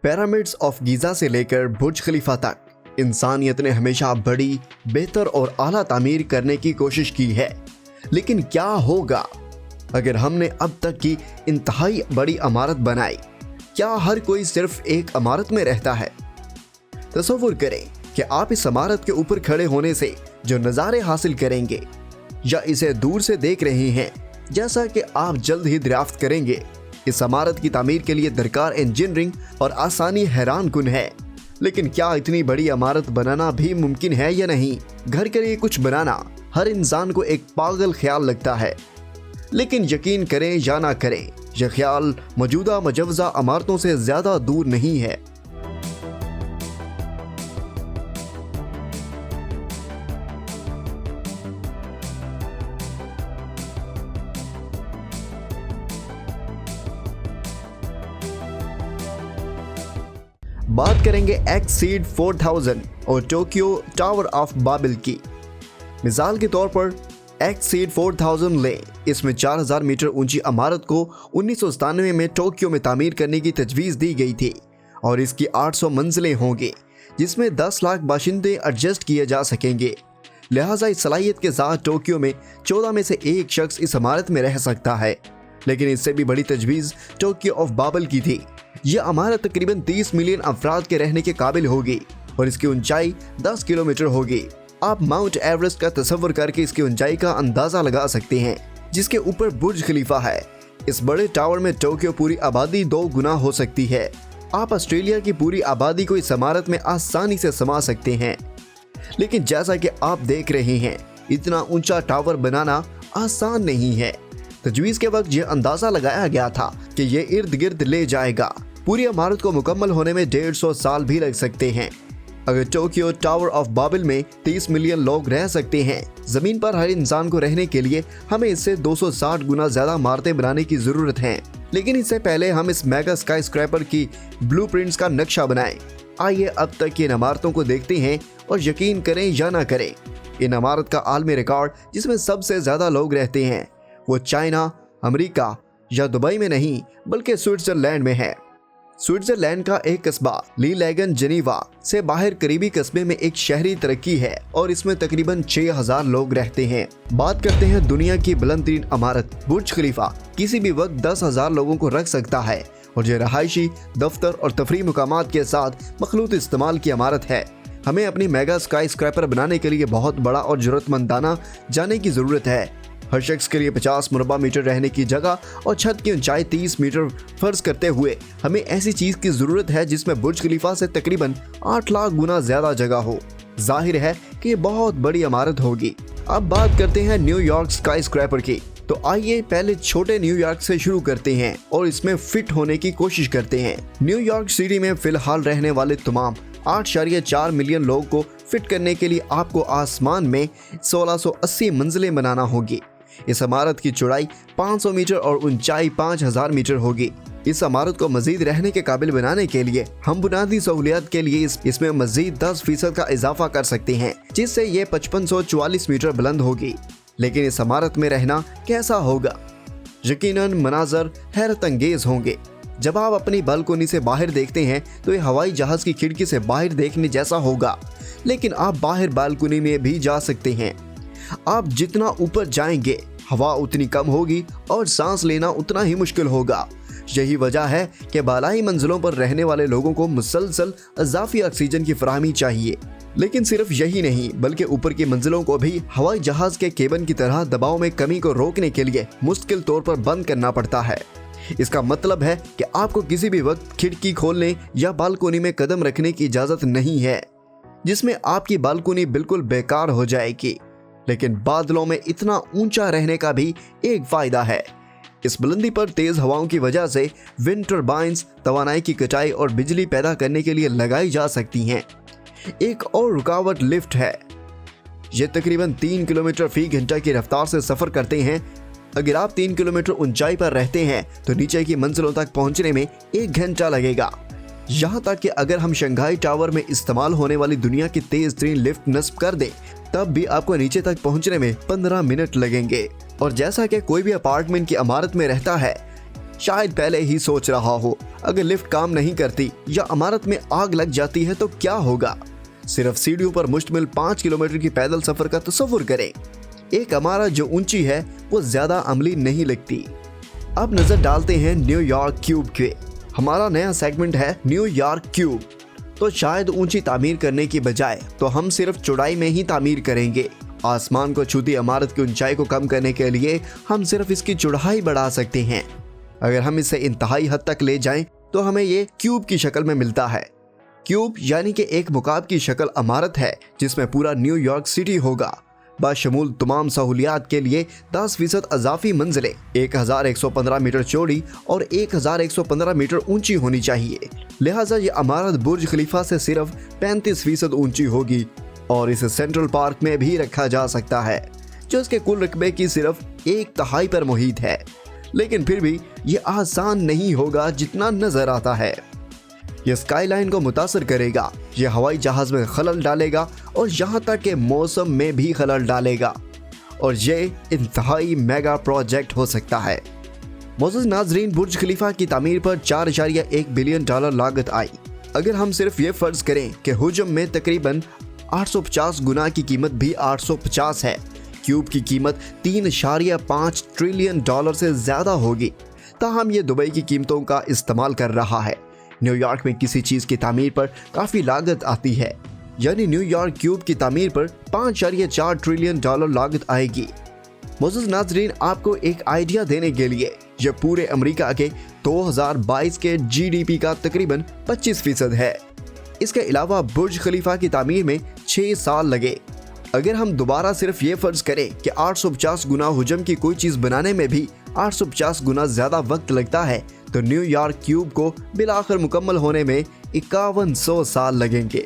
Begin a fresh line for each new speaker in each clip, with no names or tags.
Pyramids of Giza से लेकर बुर्ज खलीफा तक इंसानियत ने हमेशा बड़ी, बेहतर और आला तामीर करने की कोशिश की है। लेकिन क्या होगा अगर हमने अब तक की इंतहाई बड़ी इमारत बनाई? क्या हर कोई सिर्फ एक इमारत में रहता है? तसव्वुर करें कि आप इस इमारत के ऊपर खड़े होने से जो नज़ारे हासिल करेंगे या इसे दूर से देख रहे हैं, जैसा कि आप जल्द ही दरियाफ्त करेंगे। इस इमारत की तामीर के लिए दरकार इंजीनियरिंग और आसानी हैरान कुन है। लेकिन क्या इतनी बड़ी इमारत बनाना भी मुमकिन है या नहीं? घर के लिए कुछ बनाना हर इंसान को एक पागल ख्याल लगता है, लेकिन यकीन करें या ना करें, यह ख्याल मौजूदा मुजव्वज़ा इमारतों से ज़्यादा दूर नहीं है। बात करेंगे एक्सीड 4000 और टोक्यो टावर ऑफ बाबिल की। मिसाल के तौर पर एक्सीड 4000 लें। इसमें 4000 मीटर ऊंची इमारत को 1997 में टोक्यो में तामीर करने की तजवीज़ दी गई थी और इसकी 800 मंजिलें होंगी, जिसमें 10 लाख बाशिंदे एडजस्ट किए जा सकेंगे। लिहाजा इस सलाहियत के साथ टोक्यो में 14 में से एक शख्स इस इमारत में रह सकता है। लेकिन इससे भी बड़ी तजवीज़ टोक्यो ऑफ बाबिल की थी। यह इमारत तकरीबन 30 मिलियन अफराद के रहने के काबिल होगी और इसकी ऊंचाई 10 किलोमीटर होगी। आप माउंट एवरेस्ट का तसव्वुर करके इसकी ऊंचाई का अंदाजा लगा सकते हैं, जिसके ऊपर बुर्ज खलीफा है। इस बड़े टावर में टोक्यो पूरी आबादी 2 गुना हो सकती है। आप ऑस्ट्रेलिया की पूरी आबादी को इस इमारत में आसानी से समा सकते हैं। लेकिन जैसा कि आप देख रहे हैं, इतना ऊंचा टावर बनाना आसान नहीं है। तजवीज़ के वक्त यह अंदाजा लगाया गया था कि यह इर्द गिर्द ले जाएगा। पूरी इमारत को मुकम्मल होने में 150 साल भी लग सकते हैं। अगर टोक्यो टावर ऑफ बाबिल में 30 मिलियन लोग रह सकते हैं, जमीन पर हर इंसान को रहने के लिए हमें इससे 260 गुना ज्यादा इमारतें बनाने की जरूरत है। लेकिन इससे पहले हम इस मेगा स्काई स्क्रैपर की ब्लूप्रिंट्स का नक्शा बनाएं। आइए अब तक की इन इमारतों को देखते हैं और यकीन करें या ना करें, इन इमारत का आलमी रिकॉर्ड जिसमें सबसे ज्यादा लोग रहते हैं वो चाइना, अमेरिका या दुबई में नहीं बल्कि स्विट्जरलैंड में है। स्विट्जरलैंड का एक कस्बा लीलैगन जेनीवा से बाहर करीबी कस्बे में एक शहरी तरक्की है और इसमें तकरीबन 6000 लोग रहते हैं। बात करते हैं दुनिया की बुलंदतरीन इमारत बुर्ज खलीफा। किसी भी वक्त 10,000 लोगों को रख सकता है और यह रहायशी, दफ्तर और तफरीह मुकामात के साथ मखलूत इस्तेमाल की इमारत है। हमें अपनी मेगा स्काई स्क्रैपर बनाने के लिए बहुत बड़ा और जरूरतमंदाना जाने की जरूरत है। हर शख्स के लिए 50 मुरबा मीटर रहने की जगह और छत की ऊंचाई 30 मीटर फर्ज करते हुए हमें ऐसी चीज की जरूरत है जिसमें बुर्ज खलीफा से तकरीबन 8 लाख गुना ज्यादा जगह हो। जाहिर है कि ये बहुत बड़ी इमारत होगी। अब बात करते हैं न्यूयॉर्क स्काई स्क्रैपर की। तो आइए पहले छोटे न्यूयॉर्क से शुरू करते हैं और इसमें फिट होने की कोशिश करते हैं। न्यूयॉर्क सिटी में फिलहाल रहने वाले तमाम 8.4 मिलियन लोगों को फिट करने के लिए आपको आसमान में 1680 मंजिलें बनाना होगी। इस इमारत की चौड़ाई 500 मीटर और ऊंचाई 5000 मीटर होगी। इस इमारत को मजीद रहने के काबिल बनाने के लिए हम बुनियादी सहूलियत के लिए इसमें मजीद 10% का इजाफा कर सकते हैं, जिससे ये 5544 मीटर बुलंद होगी। लेकिन इस इमारत में रहना कैसा होगा? यकीनन मनाजर हैरत अंगेज होंगे। जब आप अपनी बालकोनी से बाहर देखते हैं तो ये हवाई जहाज की खिड़की से बाहर देखने जैसा होगा। लेकिन आप बाहर बालकोनी में भी जा सकते हैं। आप जितना ऊपर जाएंगे हवा उतनी कम होगी और सांस लेना उतना ही मुश्किल होगा। यही वजह है कि बालाई मंजिलों पर रहने वाले लोगों को मुसलसल इजाफी ऑक्सीजन की फराहमी चाहिए। लेकिन सिर्फ यही नहीं बल्कि ऊपर की मंजिलों को भी हवाई जहाज के केबिन की तरह दबाव में कमी को रोकने के लिए मुश्किल तौर पर बंद करना पड़ता है। इसका मतलब है कि आपको किसी भी वक्त खिड़की खोलने या बालकोनी में कदम रखने की इजाजत नहीं है, जिसमें आपकी बालकोनी बिल्कुल बेकार हो जाएगी। लेकिन बादलों में इतना ऊंचा रहने का भी एक फायदा है। इस बुलंदी पर तेज हवाओं की वजह से विंड टर्बाइंस तवानाई की कटाई और बिजली पैदा करने के लिए लगाई जा सकती हैं। एक और रुकावट लिफ्ट है। ये तकरीबन 3 किलोमीटर फी घंटा की रफ्तार से सफर करते हैं। अगर आप 3 किलोमीटर ऊंचाई पर रहते हैं तो नीचे की मंजिलों तक पहुंचने में 1 घंटा लगेगा। यहाँ तक कि अगर हम शंघाई टावर में इस्तेमाल होने वाली दुनिया की तेज तरीन लिफ्ट नस्ब कर दें तब भी आपको नीचे तक पहुंचने में 15 मिनट लगेंगे। और जैसा कि कोई भी अपार्टमेंट की इमारत में रहता है, शायद पहले ही सोच रहा हो, अगर लिफ्ट काम नहीं करती या इमारत में आग लग जाती है तो क्या होगा। सिर्फ सीढ़ियों पर मुश्तमिल 5 किलोमीटर की पैदल सफर का तसव्वुर करें। एक इमारत जो ऊंची है वो ज्यादा अमली नहीं लगती। अब नजर डालते हैं न्यूयॉर्क क्यूब के। हमारा नया सेगमेंट है न्यूयॉर्क क्यूब। तो शायद ऊंची तामीर करने की बजाय तो हम सिर्फ चौड़ाई में ही तामीर करेंगे। आसमान को छूती इमारत की ऊंचाई को कम करने के लिए हम सिर्फ इसकी चौड़ाई बढ़ा सकते हैं। अगर हम इसे इंतहाई हद तक ले जाएं तो हमें ये क्यूब की शक्ल में मिलता है। क्यूब यानी कि एक मुकाब की शक्ल इमारत है जिसमें पूरा न्यूयॉर्क सिटी होगा। बाशमूल तमाम सहूलियात के लिए 10% अजाफी मंजिलें 1115 मीटर चौड़ी और 1115 मीटर ऊंची होनी चाहिए। लिहाजा ये इमारत बुर्ज खलीफा से सिर्फ 35% ऊंची होगी और इसे सेंट्रल पार्क में भी रखा जा सकता है जो इसके कुल रकबे की सिर्फ 1/3 पर मुहित है। लेकिन फिर भी ये आसान नहीं होगा जितना नजर आता है। यह स्काईलाइन को मुतासर करेगा, यह हवाई जहाज में खलल डालेगा और यहाँ तक के मौसम में भी खलल डालेगा और ये इंतहाई मेगा प्रोजेक्ट हो सकता है। मोअज़्ज़ज़ नाज़रीन, बुर्ज खलीफा की तामीर पर $4.1 बिलियन लागत आई। अगर हम सिर्फ ये फर्ज करें कि हुजम में तकरीबन 850 गुना की कीमत भी 850 है, क्यूब की कीमत $3.5 ट्रिलियन से ज्यादा होगी। ताहम ये दुबई की कीमतों का इस्तेमाल कर रहा है। न्यूयॉर्क में किसी चीज की तामीर पर काफी लागत आती है, यानी न्यूयॉर्क क्यूब की तामीर पर $5.4 ट्रिलियन लागत आएगी। मोअज़्ज़ज़ नाज़रीन, आपको एक आइडिया देने के लिए यह पूरे अमेरिका के 2022 के GDP का तकरीबन 25% है। इसके अलावा बुर्ज खलीफा की तामीर में 6 साल लगे। अगर हम दोबारा सिर्फ ये फर्ज करें कि 850 गुना हुजम की कोई चीज बनाने में भी 850 गुना ज्यादा वक्त लगता है तो न्यूयॉर्क क्यूब को बिलाखिर मुकम्मल होने में 5100 साल लगेंगे।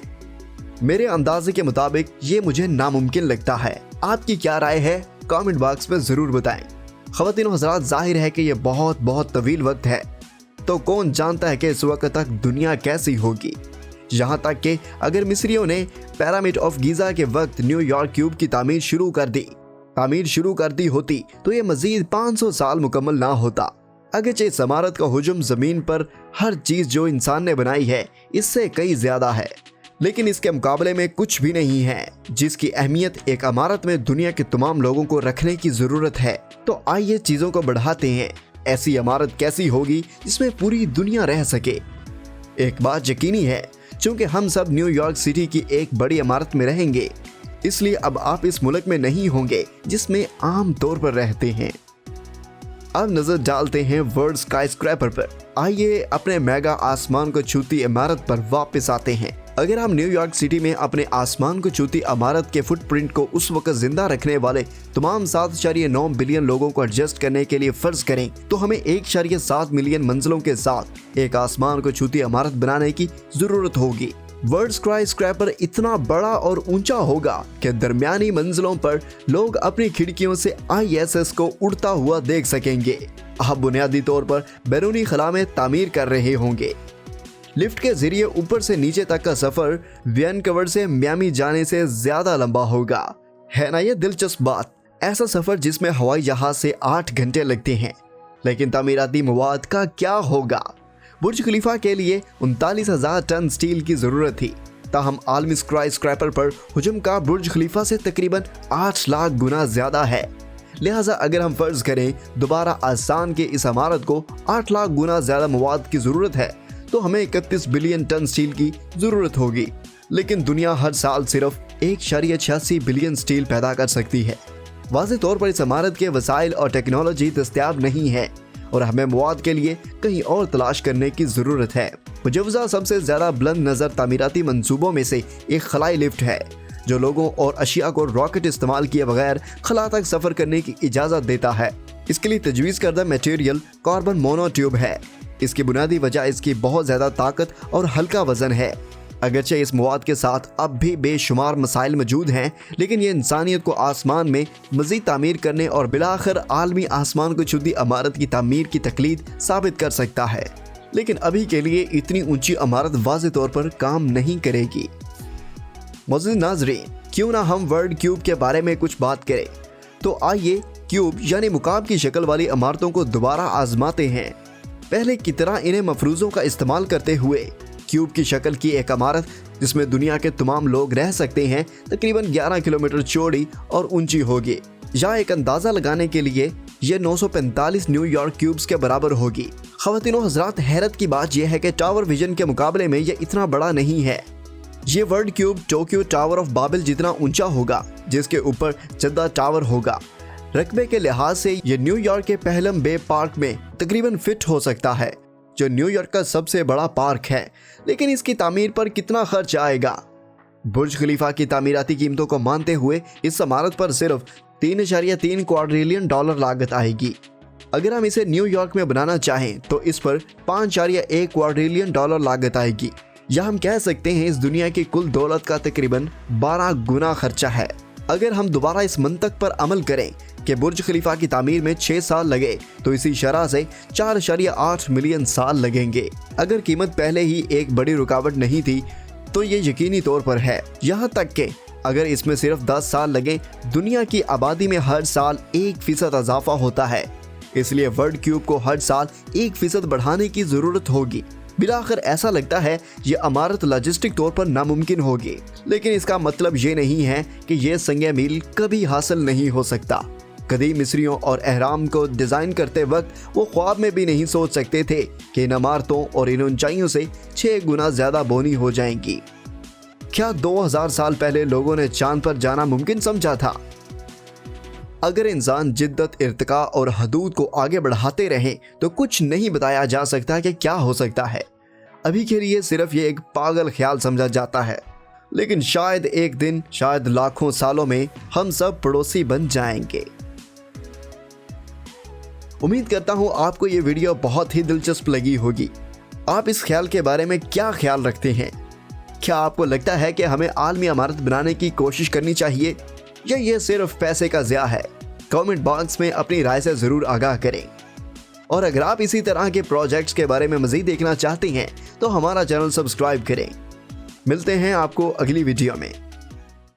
मेरे अंदाजे के मुताबिक ये मुझे नामुमकिन लगता है। आपकी क्या राय है कमेंट बॉक्स में जरूर बताएं। ख़वातीन हज़रात, जाहिर है कि ये बहुत तवील वक्त है, तो कौन जानता है कि इस वक्त तक दुनिया कैसी होगी। यहाँ तक कि अगर मिस्रियों ने पिरामिड ऑफ गीज़ा के वक्त न्यूयॉर्क क्यूब की तामीर शुरू कर दी होती तो ये मजीद 500 साल मुकम्मल ना होता। अगरचे इस इमारत का हुजम ज़मीन पर हर चीज़ जो इंसान ने बनाई है इससे कई ज़्यादा है, लेकिन इसके मुकाबले में कुछ भी नहीं है जिसकी अहमियत एक इमारत में दुनिया के तमाम लोगों को रखने की ज़रूरत है। तो आइए चीज़ों को बढ़ाते हैं। ऐसी इमारत कैसी होगी जिसमें पूरी दुनिया रह सके। एक बात यकीनी है, चूँकि हम सब न्यूयॉर्क सिटी की एक बड़ी इमारत में रहेंगे, इसलिए अब आप इस मुल्क में नहीं होंगे जिसमें आम तौर पर रहते हैं। अब नजर डालते हैं वर्ल्ड स्काई स्क्रैपर पर। आइए अपने मेगा आसमान को छूती इमारत पर वापस आते हैं। अगर हम न्यूयॉर्क सिटी में अपने आसमान को छूती इमारत के फुटप्रिंट को उस वक्त जिंदा रखने वाले तमाम 7.9 बिलियन लोगों को एडजस्ट करने के लिए फर्ज करें तो हमें 1.7 मिलियन मंजिलों के साथ एक आसमान को छूती इमारत बनाने की जरूरत होगी। वर्ल्ड स्काई स्क्रैपर इतना बड़ा और ऊंचा होगा कि दरमियानी मंजिलों पर लोग अपनी खिड़कियों से ISS को उड़ता हुआ देख सकेंगे। आप बुनियादी तौर पर बैरूनी खला में तामीर कर रहे होंगे। लिफ्ट के जरिए ऊपर से नीचे तक का सफर वैनकूवर से मियामी जाने से ज्यादा लंबा होगा। है ना ये दिलचस्प बात। ऐसा सफर जिसमें हवाई जहाज से 8 घंटे लगते हैं। लेकिन तामीराती मवाद का क्या होगा। बुर्ज खलीफा के लिए 39,000 टन स्टील की जरूरत थी। ताहम आलमी स्काई स्क्रैपर पर हुजम का बुर्ज खलीफा से तकरीबन 8 लाख गुना ज्यादा है। लिहाजा अगर हम फर्ज करें दोबारा आसान के इस इमारत को 8 लाख गुना ज्यादा मवाद की जरूरत है तो हमें 31 बिलियन टन स्टील की जरूरत होगी। लेकिन दुनिया हर साल सिर्फ 1.86 बिलियन स्टील पैदा कर सकती है। वाज़ेह तौर पर इस इमारत के वसाइल और टेक्नोलॉजी दस्तयाब नहीं है और हमें मवाद के लिए कहीं और तलाश करने की जरूरत है। मुजव्वज़ा सबसे ज्यादा बुलंद नजर तामीराती मंसूबों में से एक खलाई लिफ्ट है जो लोगों और अशिया को रॉकेट इस्तेमाल किए बगैर खला तक सफर करने की इजाजत देता है। इसके लिए तजवीज़ करदा मटेरियल कार्बन मोनोट्यूब है। इसकी बुनियादी वजह इसकी बहुत ज्यादा ताकत और हल्का वजन है। अगरचे इस मवाद के साथ अब भी बेशुमार मसाइल मौजूद हैं, लेकिन ये इंसानियत को आसमान में मजीद तामीर करने और बिलाखिर आलमी आसमान को छूती इमारत की तामीर की तकलीद साबित कर सकता है। लेकिन अभी के लिए इतनी ऊंची इमारत वाज़ेह तौर पर काम नहीं करेगी। मोअज़्ज़ज़ नाज़रीन, क्यों ना हम वर्ल्ड क्यूब के बारे में कुछ बात करें। तो आइए क्यूब यानी मुकाब की शक्ल वाली इमारतों को दोबारा आजमाते हैं। पहले की तरह इन्हें मफरूजों का इस्तेमाल करते हुए क्यूब की शक्ल की एक इमारत जिसमें दुनिया के तमाम लोग रह सकते हैं तकरीबन 11 किलोमीटर चौड़ी और ऊंची होगी। यहाँ एक अंदाजा लगाने के लिए ये 945 न्यूयॉर्क क्यूब्स के बराबर होगी। ख़वातीनो हज़रात, हैरत की बात यह है कि टावर विजन के मुकाबले में ये इतना बड़ा नहीं है। ये world cube Tokyo tower of Babil जितना ऊंचा होगा, जिसके ऊपर जद्दा टावर होगा। रकबे के लिहाज से ये न्यूयॉर्क के पहलम बे पार्क में तकरीबन फिट हो सकता है, जो न्यूयॉर्क का सबसे बड़ा पार्क है। लेकिन इसकी तामीर पर कितना खर्च आएगा? बुर्ज खलीफा की तामीराती कीमतों को मानते हुए इस इमारत पर सिर्फ 3.3 क्वाड्रिलियन डॉलर लागत आएगी। अगर हम इसे न्यूयॉर्क में बनाना चाहें तो इस पर 5.1 क्वाड्रिलियन डॉलर लागत आएगी। या हम कह सकते हैं इस दुनिया की कुल दौलत का तकरीबन 12 गुना खर्चा है। अगर हम दोबारा इस मंतक पर अमल करें कि बुर्ज खलीफा की तामीर में 6 साल लगे तो इसी शरह से 4.8 मिलियन साल लगेंगे। अगर कीमत पहले ही एक बड़ी रुकावट नहीं थी तो ये यकीनी तौर पर है। यहाँ तक कि अगर इसमें सिर्फ 10 साल लगे, दुनिया की आबादी में हर साल 1% इजाफा होता है। इसलिए वर्ल्ड क्यूब को हर साल 1% बढ़ाने की जरूरत होगी। बिलाखिर ऐसा लगता है ये इमारत लॉजिस्टिक तौर पर नामुमकिन होगी, लेकिन इसका मतलब ये नहीं है कि ये संगे मील कभी हासिल नहीं हो सकता। कदीम मिस्रियों और अहराम को डिज़ाइन करते वक्त वो ख्वाब में भी नहीं सोच सकते थे कि इन इमारतों और इन ऊंचाइयों से 6 गुना ज़्यादा बोनी हो जाएंगी। क्या 2000 साल पहले लोगों ने चांद पर जाना मुमकिन समझा था? अगर इंसान जिद्दत, इर्तिका और हदूद को आगे बढ़ाते रहे तो कुछ नहीं बताया जा सकता कि क्या हो सकता है। अभी के लिए सिर्फ ये एक पागल ख्याल समझा जाता है, लेकिन शायद एक दिन, शायद लाखों सालों में हम सब पड़ोसी बन जाएंगे। उम्मीद करता हूँ आपको ये वीडियो बहुत ही दिलचस्प लगी होगी। आप इस ख्याल के बारे में क्या ख्याल रखते हैं? क्या आपको लगता है कि हमें आलमी इमारत बनाने की कोशिश करनी चाहिए या ये सिर्फ पैसे का ज़िया है? कमेंट बॉक्स में अपनी राय से ज़रूर आगाह करें। और अगर आप इसी तरह के प्रोजेक्ट्स के बारे में मज़ीद देखना चाहते हैं तो हमारा चैनल सब्सक्राइब करें। मिलते हैं आपको अगली वीडियो में।